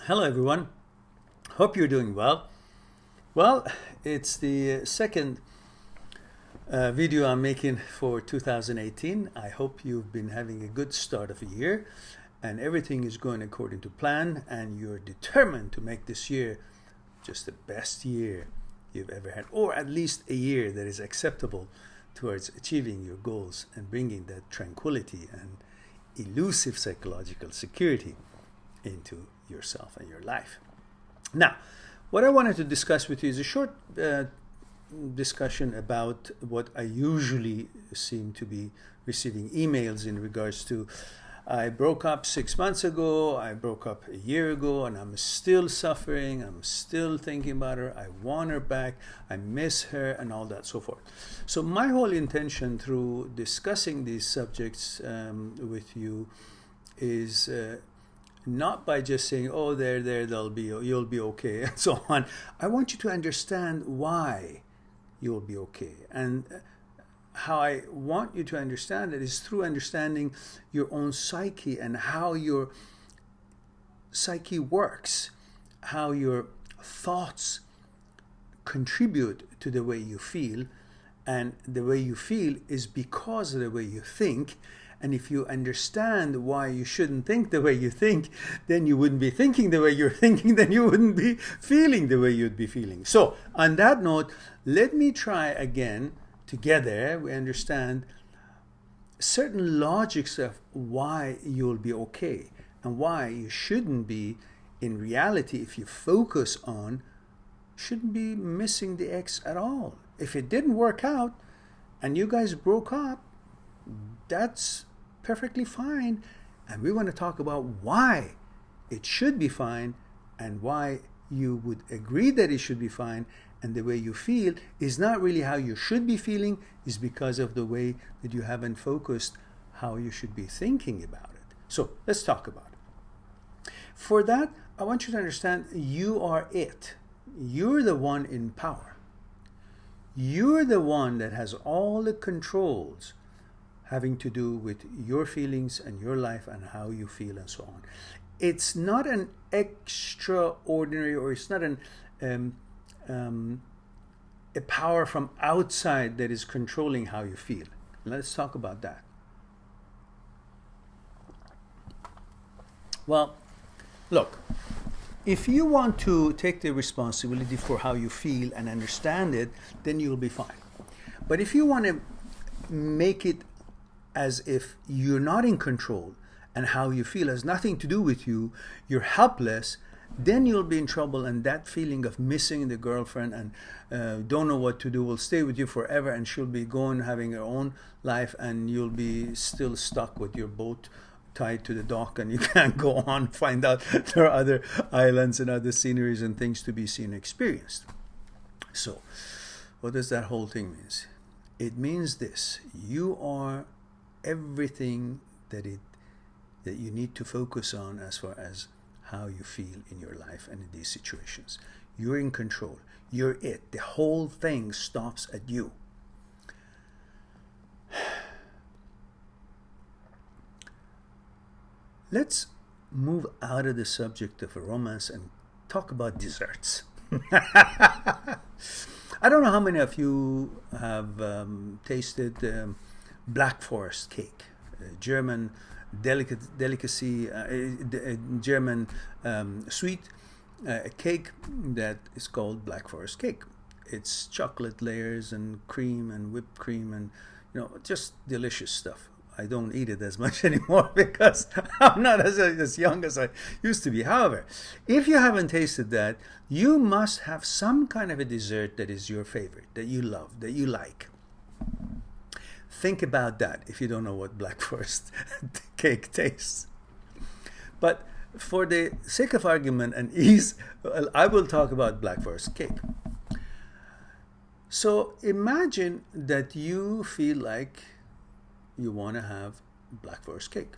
Hello everyone, hope you're doing well. Well, it's the second video I'm making for 2018. I hope you've been having a good start of the year and everything is going according to plan and you're determined to make this year just the best year you've ever had, or at least a year that is acceptable towards achieving your goals and bringing that tranquility and elusive psychological security into yourself and your life. Now, what I wanted to discuss with you is a short discussion about what I usually seem to be receiving emails in regards to. I broke up 6 months ago, I broke up a year ago, and I'm still suffering, I'm still thinking about her, I want her back, I miss her, and all that, so forth. So my whole intention through discussing these subjects with you is not by just saying, oh, you'll be okay, and so on. I want you to understand why you'll be okay. And how I want you to understand it is through understanding your own psyche and how your psyche works, how your thoughts contribute to the way you feel, and the way you feel is because of the way you think. And if you understand why you shouldn't think the way you think, then you wouldn't be thinking the way you're thinking, then you wouldn't be feeling the way you'd be feeling. So on that note, let me try again. Together we understand certain logics of why you'll be okay and why you shouldn't be, in reality, if you focus on, shouldn't be missing the ex at all. If it didn't work out and you guys broke up, that's perfectly fine, and we want to talk about why it should be fine and why you would agree that it should be fine, and the way you feel is not really how you should be feeling, is because of the way that you haven't focused how you should be thinking about it. So let's talk about it. For that, I want you to understand you are it. You're the one in power. You're the one that has all the controls having to do with your feelings and your life and how you feel and so on. It's not an extraordinary, or it's not a power from outside that is controlling how you feel. Let's talk about that. Well, look, if you want to take the responsibility for how you feel and understand it, then you'll be fine. But if you want to make it as if you're not in control and how you feel has nothing to do with you, you're helpless, then you'll be in trouble, and that feeling of missing the girlfriend and don't know what to do will stay with you forever, and she'll be going having her own life and you'll be still stuck with your boat tied to the dock and you can't go on, find out there are other islands and other sceneries and things to be seen and experienced. So what does that whole thing mean? It means this: you are everything that you need to focus on as far as how you feel in your life and in these situations. You're in control. You're it. The whole thing stops at you. Let's move out of the subject of a romance and talk about desserts. I don't know how many of you have tasted Black Forest cake, German delicacy, German sweet cake that is called Black Forest cake. It's chocolate layers and cream and whipped cream and just delicious stuff. I don't eat it as much anymore because I'm not as young as I used to be. However, if you haven't tasted that, you must have some kind of a dessert that is your favorite, that you love, that you like. Think about that if you don't know what Black Forest cake tastes. But for the sake of argument and ease, I will talk about Black Forest cake. So imagine that you feel like you want to have Black Forest cake.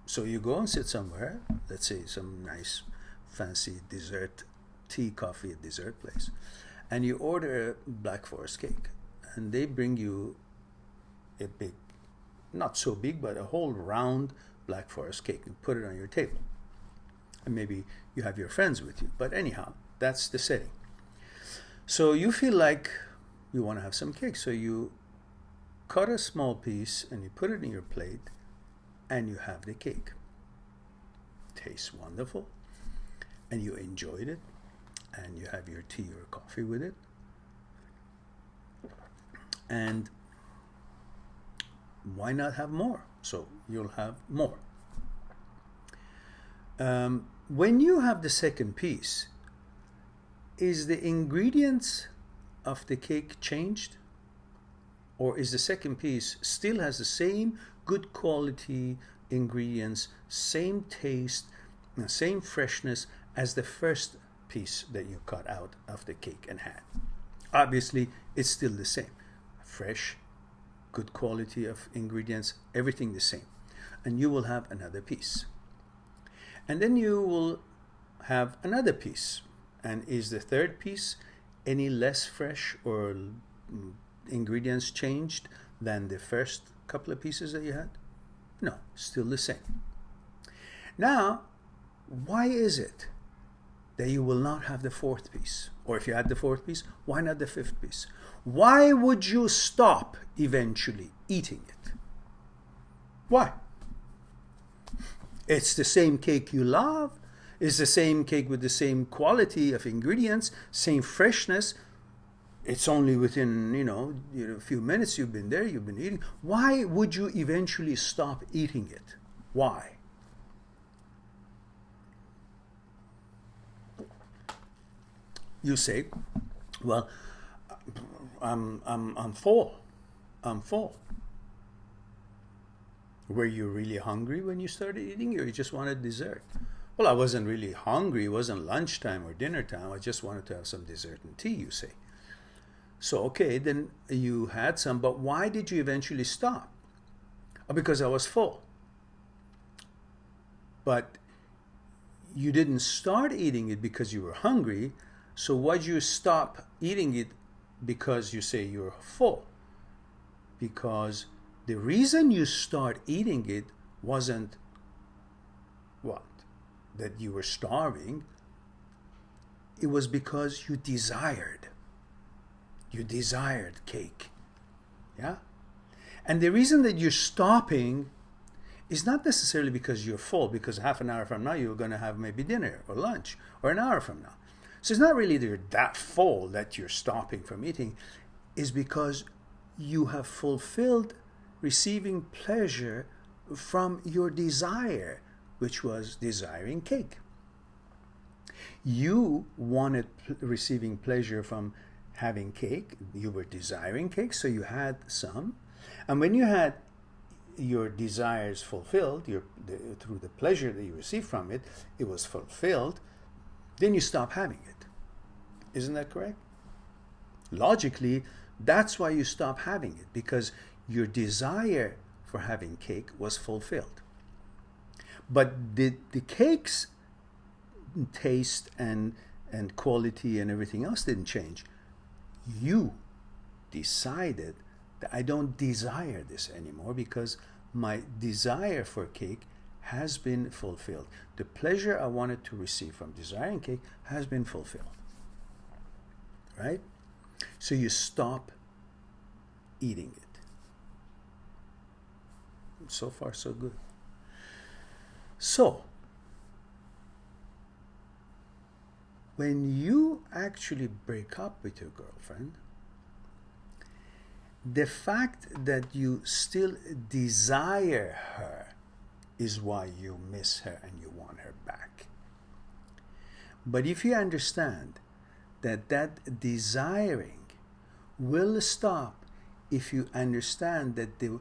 So you go and sit somewhere, let's say some nice fancy dessert, tea, coffee, dessert place, and you order a Black Forest cake, and they bring you a big, not so big, but a whole round Black Forest cake and put it on your table. And maybe you have your friends with you. But anyhow, that's the setting. So you feel like you want to have some cake. So you cut a small piece and you put it in your plate and you have the cake. Tastes wonderful. And you enjoyed it. And you have your tea or coffee with it. And why not have more? So you'll have more. When you have the second piece, is the ingredients of the cake changed? Or is the second piece still has the same good quality ingredients, same taste, same freshness as the first piece that you cut out of the cake and had? Obviously, it's still the same. Fresh, good quality of ingredients, everything the same. And you will have another piece. And then you will have another piece. And is the third piece any less fresh or ingredients changed than the first couple of pieces that you had? No, still the same. Now, why is it that you will not have the fourth piece? Or if you had the fourth piece, why not the fifth piece? Why would you stop eventually eating it? Why? It's the same cake you love. It's the same cake with the same quality of ingredients, same freshness. It's only within, a few minutes you've been there, you've been eating. Why would you eventually stop eating it? Why? You say, well, I'm full. I'm full. Were you really hungry when you started eating, or you just wanted dessert? Well, I wasn't really hungry. It wasn't lunchtime or dinner time. I just wanted to have some dessert and tea, you say. So, okay, then you had some, but why did you eventually stop? Oh, because I was full. But you didn't start eating it because you were hungry. So why'd you stop eating it because you say you're full? Because the reason you start eating it wasn't what? That you were starving. It was because you desired. You desired cake. Yeah? And the reason that you're stopping is not necessarily because you're full, because half an hour from now you're going to have maybe dinner or lunch, or an hour from now. So it's not really that you're that full that you're stopping from eating. It's because you have fulfilled receiving pleasure from your desire, which was desiring cake. You wanted receiving pleasure from having cake. You were desiring cake, so you had some. And when you had your desires fulfilled, through the pleasure that you received from it, it was fulfilled, then you stop having it. Isn't that correct? Logically, that's why you stop having it, because your desire for having cake was fulfilled. But the cake's taste and quality and everything else didn't change. You decided that I don't desire this anymore because my desire for cake has been fulfilled. The pleasure I wanted to receive from desiring cake has been fulfilled. Right? So you stop eating it. So far, so good. So, when you actually break up with your girlfriend, the fact that you still desire her is why you miss her and you want her back. But if you understand that desiring will stop if you understand that the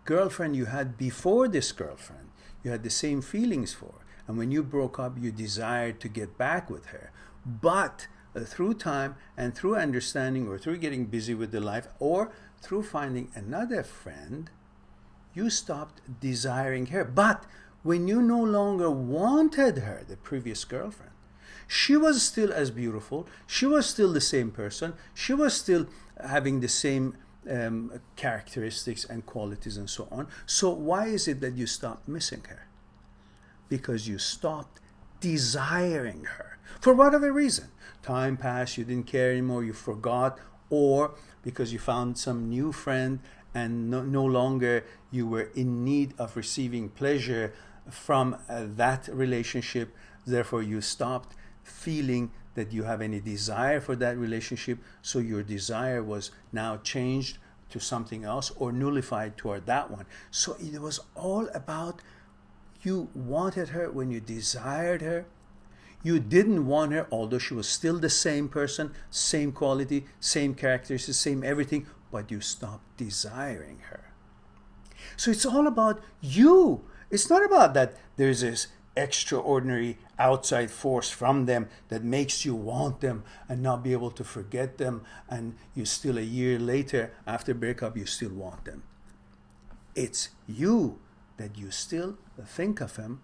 girlfriend you had before this girlfriend, you had the same feelings for, and when you broke up, you desired to get back with her. But through time and through understanding, or through getting busy with the life, or through finding another friend, you stopped desiring her. But when you no longer wanted her, the previous girlfriend, she was still as beautiful, she was still the same person, she was still having the same characteristics and qualities and so on. So why is it that you stopped missing her? Because you stopped desiring her for whatever reason. Time passed, you didn't care anymore, you forgot, or because you found some new friend and no longer you were in need of receiving pleasure from that relationship. Therefore, you stopped feeling that you have any desire for that relationship. So your desire was now changed to something else or nullified toward that one. So it was all about you wanted her when you desired her. You didn't want her, although she was still the same person, same quality, same characteristics, same everything, but you stopped desiring her. So it's all about you. It's not about that there's this extraordinary outside force from them that makes you want them and not be able to forget them, and you still a year later after breakup you still want them. It's you that you still think of him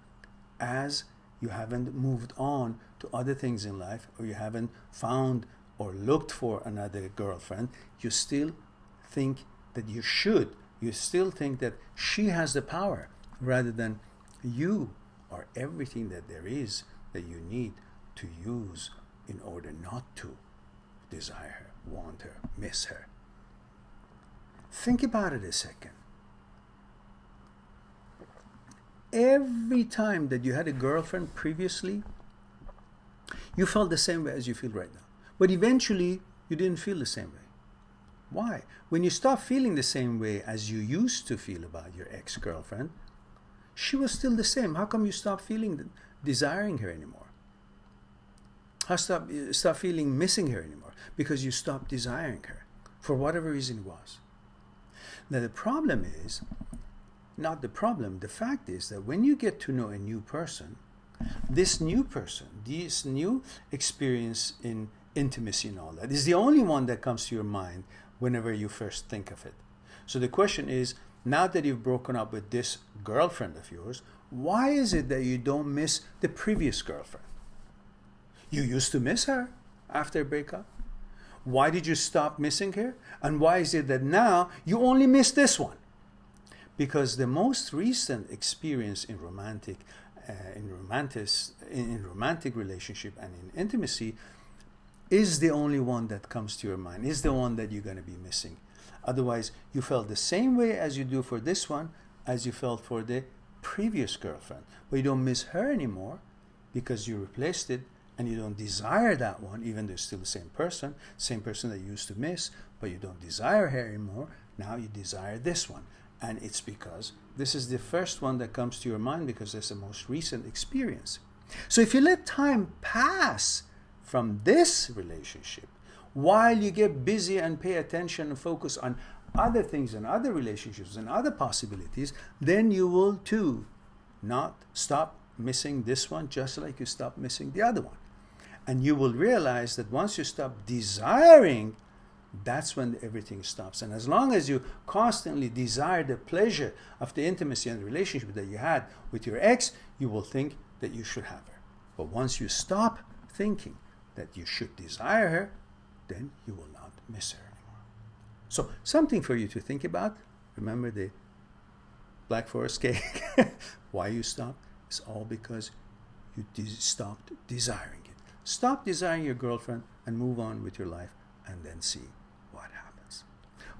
as you haven't moved on to other things in life, or you haven't found or looked for another girlfriend. You still think that you should. You still think that she has the power, rather than you are everything that there is that you need to use in order not to desire her, want her, miss her. Think about it a second. Every time that you had a girlfriend previously, you felt the same way as you feel right now. But eventually, you didn't feel the same way. Why? When you stop feeling the same way as you used to feel about your ex-girlfriend, she was still the same. How come you stopped feeling, desiring her anymore? How stop feeling missing her anymore? Because you stopped desiring her, for whatever reason it was. Now the problem is, not the problem, the fact is that when you get to know a new person, this new experience in intimacy and all that is the only one that comes to your mind whenever you first think of it. So the question is, now that you've broken up with this girlfriend of yours, why is it that you don't miss the previous girlfriend? You used to miss her after a breakup. Why did you stop missing her? And why is it that now you only miss this one? Because the most recent experience in romantic relationship and in intimacy is the only one that comes to your mind, is the one that you're going to be missing. Otherwise, you felt the same way as you do for this one as you felt for the previous girlfriend. But you don't miss her anymore because you replaced it, and you don't desire that one, even though it's still the same person that you used to miss, but you don't desire her anymore. Now you desire this one. And it's because this is the first one that comes to your mind because it's the most recent experience. So if you let time pass from this relationship, while you get busy and pay attention and focus on other things and other relationships and other possibilities, then you will too not stop missing this one, just like you stop missing the other one. And you will realize that once you stop desiring, that's when everything stops. And as long as you constantly desire the pleasure of the intimacy and the relationship that you had with your ex, you will think that you should have her. But once you stop thinking that you should desire her, then you will not miss her anymore. So something for you to think about. Remember the Black Forest cake? Why you stopped? It's all because you stopped desiring it. Stop desiring your girlfriend and move on with your life, and then see what happens.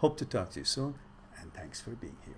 Hope to talk to you soon, and thanks for being here.